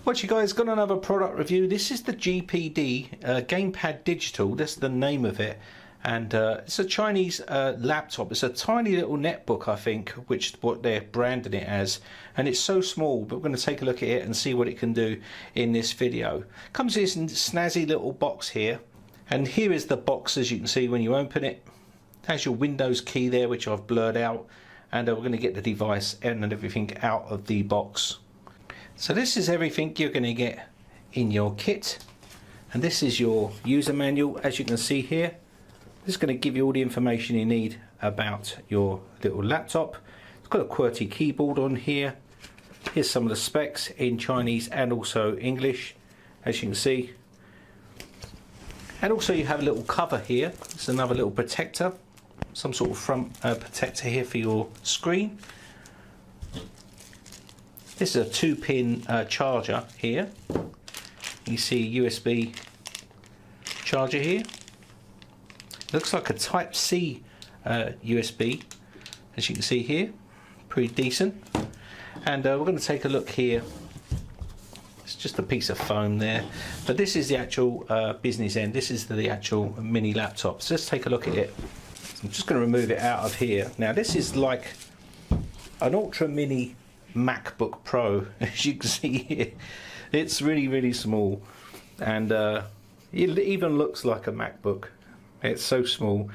What you guys, got another product review. This is the GPD Gamepad Digital. That's the name of it, and it's a Chinese laptop. It's a tiny little netbook, I think, which what they're branding it as, and it's so small, but we're going to take a look at it and see what it can do in this video. Comes in this snazzy little box here, and here is the box as you can see when you open it. It has your Windows key there, which I've blurred out, and we're going to get the device and everything out of the box. So this is everything you're going to get in your kit, and this is your user manual. As you can see here, this is going to give you all the information you need about your little laptop. It's got a QWERTY keyboard on here. Here's some of the specs in Chinese and also English, as you can see. And also you have a little cover here. It's another little protector, some sort of front protector here for your screen. This is a 2-pin charger here. You see a USB charger here. Looks like a Type-C USB, as you can see here. Pretty decent. And we're going to take a look here. It's just a piece of foam there. But this is the actual business end. This is the actual mini laptop. So let's take a look at it. I'm just going to remove it out of here. Now this is like an ultra mini MacBook Pro, as you can see here. It's really small, and it even looks like a MacBook. It's so small,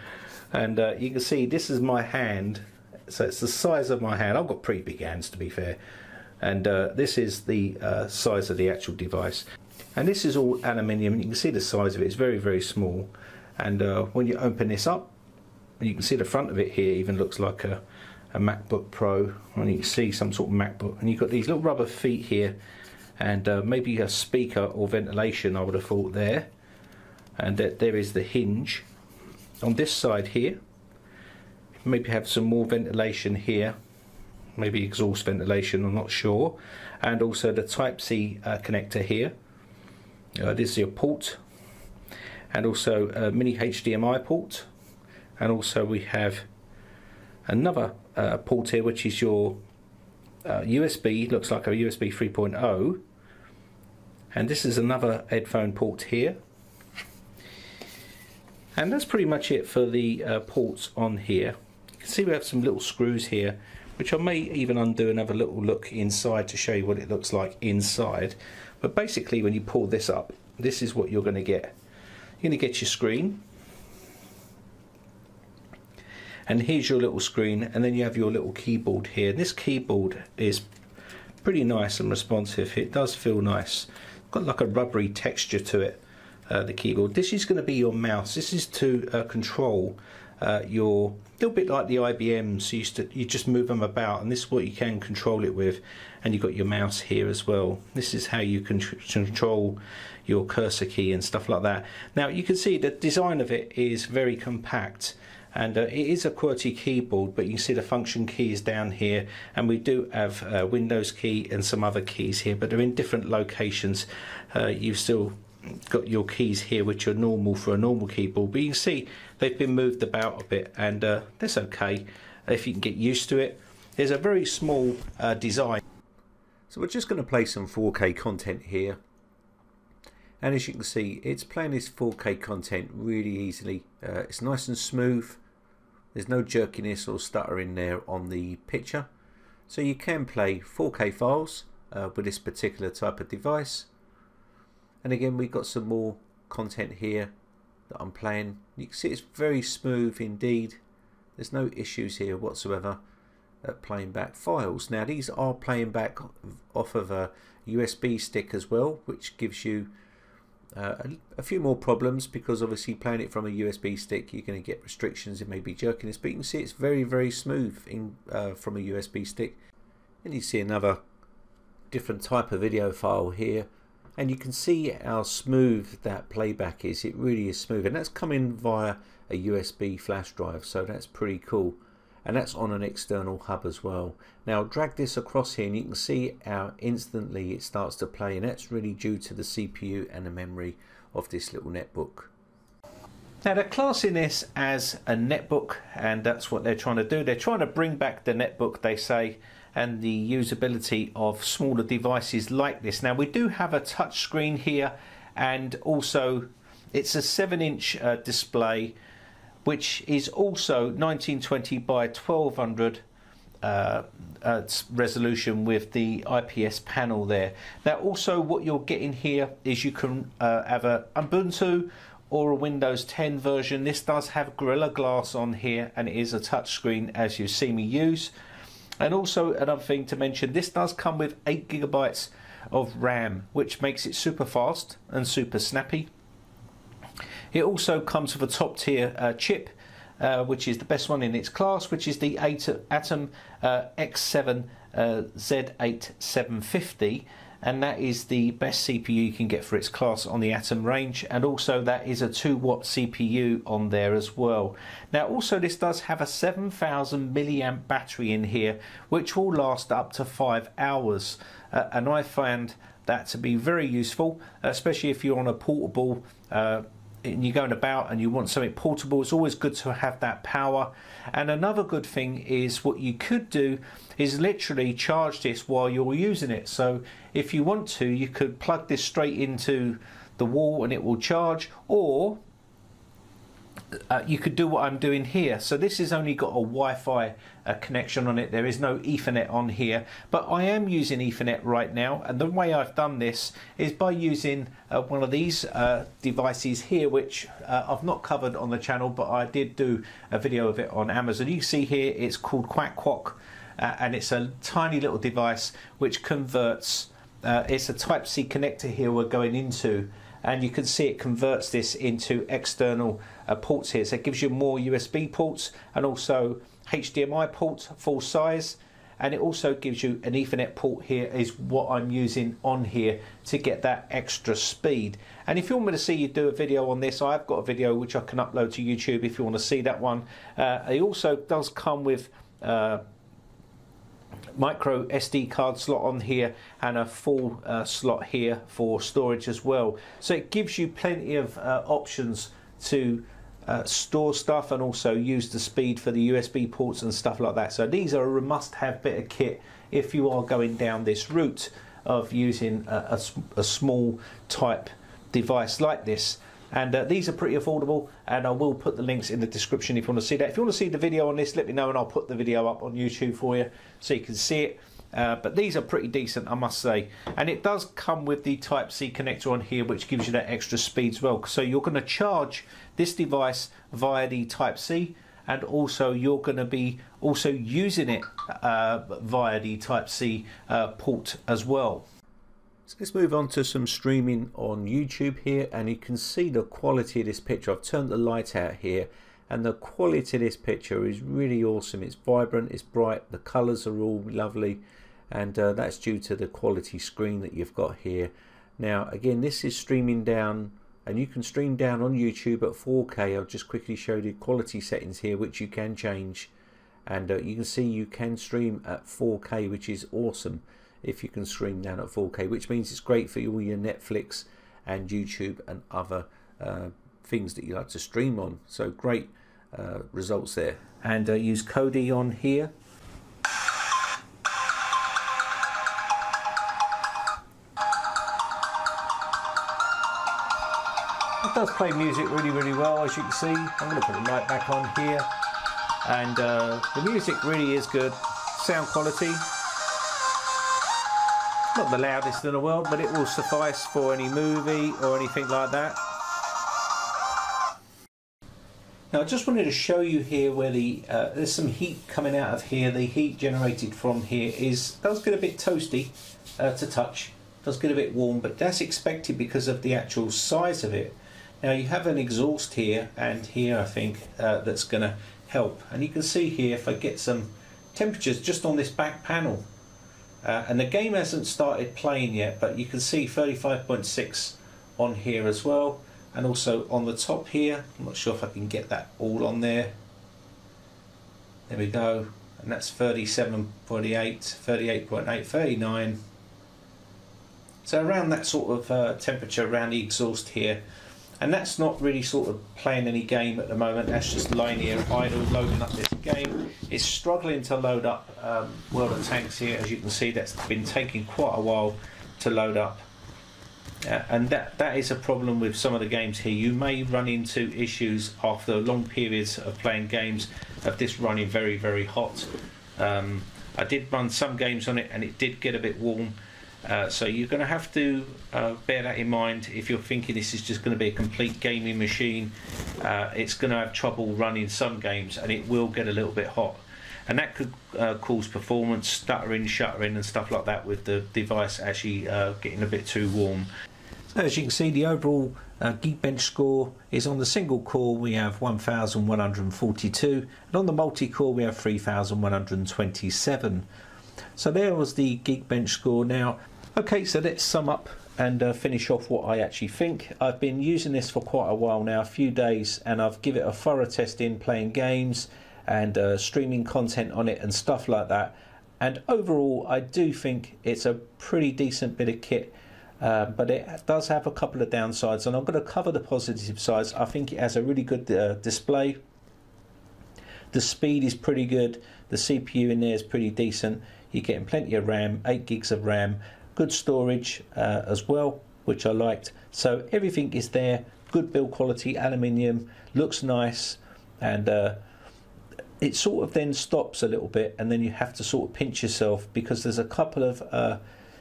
and you can see this is my hand, so it's the size of my hand. I've got pretty big hands, to be fair, and this is the size of the actual device, and this is all aluminium. You can see the size of it. It's very small, and when you open this up, you can see the front of it here even looks like a MacBook Pro, and you can see some sort of MacBook, and you've got these little rubber feet here, and maybe a speaker or ventilation, I would have thought there, and there is the hinge on this side here. Maybe have some more ventilation here, maybe exhaust ventilation, I'm not sure, and also the Type-C connector here. This is your port, and also a mini HDMI port, and also we have another port here, which is your USB, looks like a USB 3.0, and this is another headphone port here, and that's pretty much it for the ports on here. You can see we have some little screws here, which I may even undo and have a little look inside to show you what it looks like inside. But basically when you pull this up, this is what you're going to get. You're going to get your screen, and here's your little screen, and then you have your little keyboard here. This keyboard is pretty nice and responsive. It does feel nice. Got like a rubbery texture to it, the keyboard. This is going to be your mouse. This is to control your, a little bit like the IBMs, you just move them about, and this is what you can control it with. And you've got your mouse here as well. This is how you can control your cursor key and stuff like that. Now you can see the design of it is very compact, and it is a QWERTY keyboard, but you can see the function key is down here, and we do have a Windows key and some other keys here, but they're in different locations. You've still got your keys here, which are normal for a normal keyboard, but you can see they've been moved about a bit, and that's okay if you can get used to it. There's a very small design. So we're just going to play some 4K content here, and as you can see, it's playing this 4K content really easily. It's nice and smooth. There's no jerkiness or stuttering there on the picture, so you can play 4K files with this particular type of device. And again, we've got some more content here that I'm playing. You can see it's very smooth indeed. There's no issues here whatsoever at playing back files. Now these are playing back off of a USB stick as well, which gives you a few more problems, because obviously playing it from a USB stick, you're going to get restrictions. It may be jerkiness, but you can see it's very smooth from a USB stick. And you see another different type of video file here, and you can see how smooth that playback is. It really is smooth, and that's coming via a USB flash drive, so that's pretty cool. And that's on an external hub as well. Now I'll drag this across here, and you can see how instantly it starts to play, and that's really due to the CPU and the memory of this little netbook. Now they're classing this as a netbook, and that's what they're trying to do. They're trying to bring back the netbook, they say, and the usability of smaller devices like this. Now we do have a touch screen here, and also it's a 7-inch display, which is also 1920 by 1200 resolution with the IPS panel there. Now also what you're getting here is you can have a Ubuntu or a Windows 10 version. This does have Gorilla Glass on here, and it is a touch screen as you see me use. And also another thing to mention, this does come with 8 GB of RAM, which makes it super fast and super snappy. It also comes with a top tier chip, which is the best one in its class, which is the Atom X7 Z8750, and that is the best CPU you can get for its class on the Atom range, and also that is a 2-watt CPU on there as well. Now also this does have a 7000 milliamp battery in here, which will last up to 5 hours, and I found that to be very useful, especially if you're on a portable and you're going about and you want something portable. It's always good to have that power. And another good thing is what you could do is literally charge this while you're using it. So if you want to, you could plug this straight into the wall and it will charge, or you could do what I'm doing here. So this has only got a Wi-Fi connection on it. There is no Ethernet on here, but I am using Ethernet right now, and the way I've done this is by using one of these devices here, which I've not covered on the channel, but I did do a video of it on Amazon. You can see here it's called Quack Quack, and it's a tiny little device which converts, it's a Type-C connector here we're going into, and you can see it converts this into external ports here. So it gives you more USB ports and also HDMI port full size, and it also gives you an Ethernet port here, is what I'm using on here to get that extra speed. And if you want me to see you do a video on this, I've got a video which I can upload to YouTube if you want to see that one. It also does come with micro SD card slot on here and a full slot here for storage as well. So it gives you plenty of options to store stuff and also use the speed for the USB ports and stuff like that. So these are a must-have bit of kit if you are going down this route of using a small type device like this. And these are pretty affordable, and I will put the links in the description if you want to see that. If you want to see the video on this, let me know and I'll put the video up on YouTube for you so you can see it. But these are pretty decent, I must say. And it does come with the Type-C connector on here, which gives you that extra speed as well. So you're going to charge this device via the Type-C, and also you're going to be also using it via the Type-C port as well. So let's move on to some streaming on YouTube here, and you can see the quality of this picture. I've turned the light out here, and the quality of this picture is really awesome. It's vibrant, it's bright, the colours are all lovely, and that's due to the quality screen that you've got here. Now again, this is streaming down, and you can stream down on YouTube at 4K. I'll just quickly show you the quality settings here, which you can change, and you can see you can stream at 4K, which is awesome if you can stream down at 4K, which means it's great for all your Netflix and YouTube and other things that you like to stream on. So great results there. And use Kodi on here. It does play music really well, as you can see. I'm going to put the light back on here, and the music really is good. Sound quality, not the loudest in the world, but it will suffice for any movie or anything like that. Now I just wanted to show you here where the there's some heat coming out of here. The heat generated from here does get a bit toasty to touch, does get a bit warm, but that's expected because of the actual size of it. Now you have an exhaust here and here, I think, that's going to help. And you can see here, if I get some temperatures just on this back panel, and the game hasn't started playing yet, but you can see 35.6 on here as well, and also on the top here. I'm not sure if I can get that all on there. There we go, and that's 37.8, 38.8, 39. So around that sort of temperature around the exhaust here. and that's not really sort of playing any game at the moment. That's just lying here idle, loading up this game. It's struggling to load up World of Tanks here. As you can see, that's been taking quite a while to load up. And that is a problem with some of the games here. You may run into issues after long periods of playing games of this running very, very hot. I did run some games on it and it did get a bit warm. So you're going to have to bear that in mind if you're thinking this is just going to be a complete gaming machine. It's going to have trouble running some games and it will get a little bit hot. And that could cause performance, stuttering, shuttering and stuff like that with the device actually getting a bit too warm. So as you can see, the overall Geekbench score is on the single core we have 1142 and on the multi-core we have 3127. So there was the Geekbench score. Now, okay, so let's sum up and finish off what I actually think. I've been using this for quite a while now, a few days, and I've given it a thorough test in playing games and streaming content on it and stuff like that. And overall, I do think it's a pretty decent bit of kit. But it does have a couple of downsides, and I'm going to cover the positive sides. I think it has a really good display. The speed is pretty good. The CPU in there is pretty decent. You're getting plenty of RAM, 8 gigs of RAM, good storage as well, which I liked. So everything is there. Good build quality, aluminium, looks nice, and it sort of then stops a little bit, and then you have to sort of pinch yourself because there's a couple of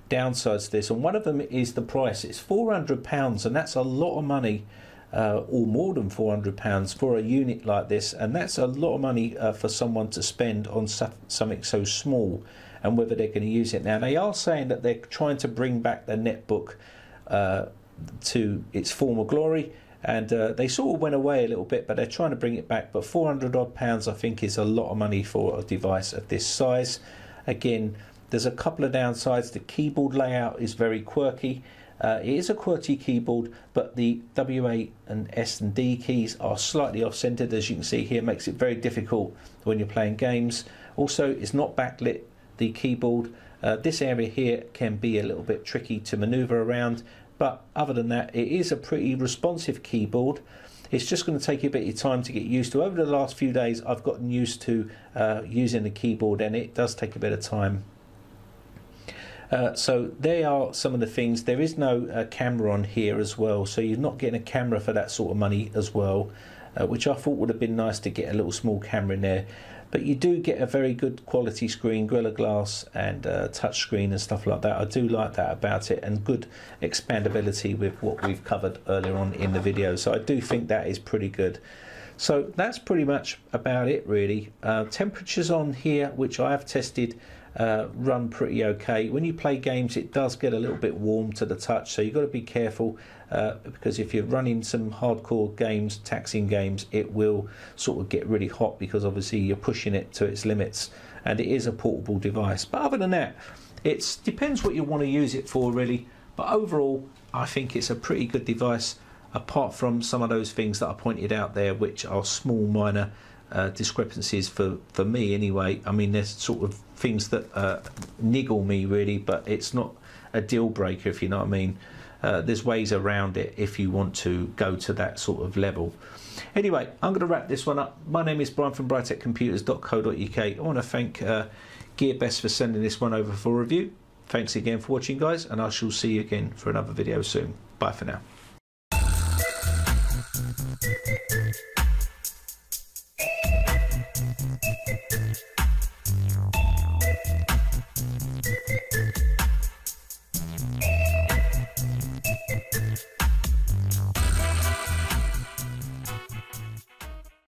downsides to this, and one of them is the price. It's £400, and that's a lot of money, or more than £400 for a unit like this, and that's a lot of money for someone to spend on something so small, and whether they're going to use it. Now, they are saying that they're trying to bring back the Netbook to its former glory, and they sort of went away a little bit, but they're trying to bring it back. But £400 odd I think is a lot of money for a device of this size. Again, there's a couple of downsides. The keyboard layout is very quirky. It is a QWERTY keyboard, but the W8 and S and D keys are slightly off-centered, as you can see here. Makes it very difficult when you're playing games. Also, it's not backlit, the keyboard. This area here can be a little bit tricky to maneuver around, but other than that, it is a pretty responsive keyboard. It's just going to take you a bit of time to get used to. Over the last few days, I've gotten used to using the keyboard, and it does take a bit of time. So there are some of the things. There is no camera on here as well, so you're not getting a camera for that sort of money as well, which I thought would have been nice to get a little small camera in there. But you do get a very good quality screen, Gorilla Glass and touch screen and stuff like that. I do like that about it, and good expandability with what we've covered earlier on in the video. So I do think that is pretty good. So that's pretty much about it really. Temperatures on here, which I have tested, run pretty okay. When you play games, it does get a little bit warm to the touch, so you've got to be careful because if you're running some hardcore games, taxing games, it will sort of get really hot because obviously you're pushing it to its limits, and it is a portable device. But other than that, it depends what you want to use it for really. But overall, I think it's a pretty good device, apart from some of those things that I pointed out there, which are small minor discrepancies for me anyway. I mean, there's sort of things that niggle me really, but it's not a deal breaker, if you know what I mean. There's ways around it if you want to go to that sort of level. Anyway, I'm going to wrap this one up. My name is Brian from briteccomputers.co.uk. I want to thank GearBest for sending this one over for review. Thanks again for watching, guys, and I shall see you again for another video soon. Bye for now.